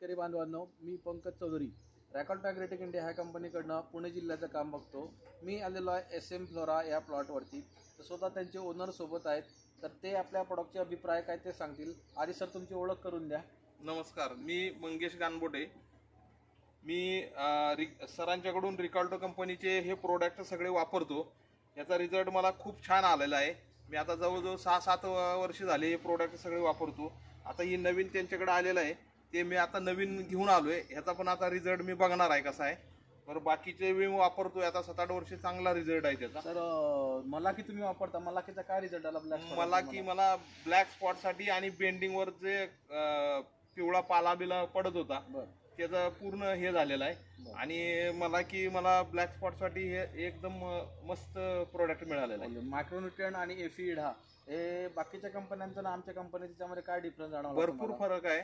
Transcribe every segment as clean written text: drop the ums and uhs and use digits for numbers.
शेतकरी बांधवांनो, मी Pankaj Chaudhary रॅकॉल्ट agrotech India ह्या कंपनीकडनं पुणे जिल्ह्याचं काम बघतो। मी आलेलो आहे SM फ्लोरा या प्लॉटवरती। तर स्वतः त्यांचे ओनर सोबत आहेत, तर ते आपल्या प्रोडक्टचे अभिप्राय काय ते सांगतील। आधी सर तुमची ओळख करून द्या। नमस्कार, मी मंगेश गानबोटे। मी सरांच्याकडून रिकॉल्टो कंपनीचे हे प्रोडक्ट सगळे वापरतो। याचा रिझल्ट मला खूप छान आलेला आहे। मी आता जवळजवळ 6-7 वर्ष झाले हे प्रोडक्ट सगळे वापरतो। आता ही नवीन त्यांच्याकडे आलेलं आहे, ते मी आता नवीन घेऊन आलोय। ह्याचा पण आता रिझल्ट मी बघणार आहे कसा आहे। बरं, बाकीचे मी वापरतोय आता 7-8 वर्ष, चांगला रिझल्ट आहे त्याचा। सर मला की तुम्ही वापरता, मला कीचा काय रिझल्ट आला मला ब्लॅक स्पॉट साठी आणि बेंडिंग वर जे पिवळा पाला बिला पडत होता त्याचा पूर्ण हे झालेला आहे। आणि मला ब्लॅक स्पॉट साठी हे एकदम मस्त प्रोडक्ट मिळालेलं आहे। मायक्रोन्यूट्रिएंट आणि एफिड हे बाकीच्या कंपन्यांचं ना आमच्या कंपनीच्यामध्ये काय डिफरन्स जाणवला? भरपूर फरक आहे।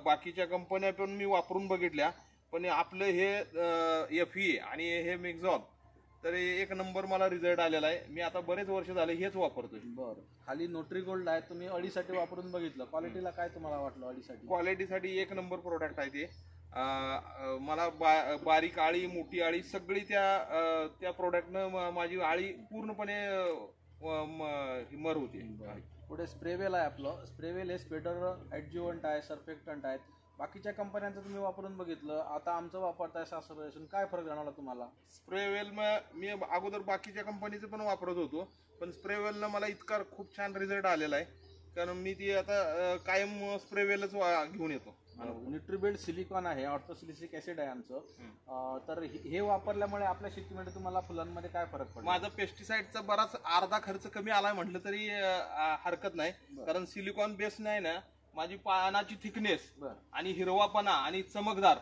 बाकीच्या कंपन्या पण मी वापरून बघितल्या, पण आपलं हे FE आणि हे मिक्झॉल तर एक नंबर मला रिझल्ट आलेला आहे। मी आता बरेच वर्ष झाले हेच वापरतोय। बरं, खाली न्यूट्री गोल्ड आहे, तुम्ही अळीसाठी वापरून बघितलं, क्वालिटीला काय तुम्हाला वाटलं? अळीसाठी क्वालिटीसाठी एक नंबर प्रोडक्ट आहे ते। मला बारीक आळी, मोठी आळी सगळी त्या प्रोडक्टनं माझी आळी पूर्णपणे मर होती। पुढे स्प्रेवेल आहे आपलं। स्प्रेवेल हे स्प्रेडर ॲडज्युवंट आहे, सर्फेक्टंट आहेत। बाकीच्या कंपन्यांचं तुम्ही वापरून बघितलं, आता आमचं वापरताय सासरवेशन, काय फरक जाणवला तुम्हाला? स्प्रेवेल मी अगोदर बाकीच्या कंपनीचं पण वापरत होतो, पण स्प्रेवेलनं मला इतका खूप छान रिझल्ट आलेला आहे, कारण मी ती आता कायम स्प्रेवेलच घेऊन येतो। न्यूट्रीबेल्ट सिलिकॉन आहे, ऑर्थोसिलिसिक ॲसिड आहे आमचं। तर हे वापरल्यामुळे आपल्या शेतीमध्ये तुम्हाला फुलांमध्ये काय फरक पडला? माझा पेस्टिसाइडचा बराच अर्धा खर्च कमी आलाय म्हटलं तरी हरकत नाही, कारण सिलिकॉन बेस नाही ना, माझी पानाची थिकनेस आणि हिरवापणा आणि चमकदार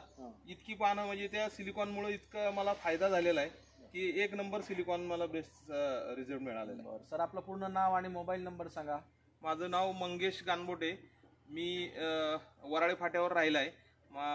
इतकी पानं, म्हणजे त्या सिलिकॉनमुळे इतकं मला फायदा झालेला आहे की एक नंबर सिलिकॉन मला बेस्ट रिझल्ट मिळालेला आहे। सर आपलं पूर्ण नाव आणि मोबाईल नंबर सांगा। माझं नाव मंगेश गानबोटे, मी वराळे फाट्यावर राहिला आहे।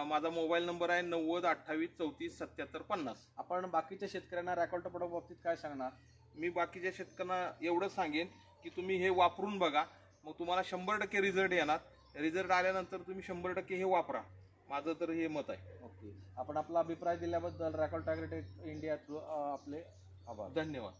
माझा मोबाईल नंबर आहे 9028347750। आपण बाकीच्या शेतकऱ्यांना रॅकॉल्ट प्रोडक्ट बाबतीत काय सांगणार? मी बाकीच्या शेतकऱ्यांना एवढं सांगेन की तुम्ही हे वापरून बघा, मग तुम्हाला 100% रिझल्ट येणार। रिझल्ट आल्यानंतर तुम्ही 100% हे वापरा, माझं तर हे मत आहे। ओके, आपण आपला अभिप्राय दिल्याबद्दल रॅकॉल्ट ॲग्रोटेक इंडिया थ्रू आपले आभार। धन्यवाद।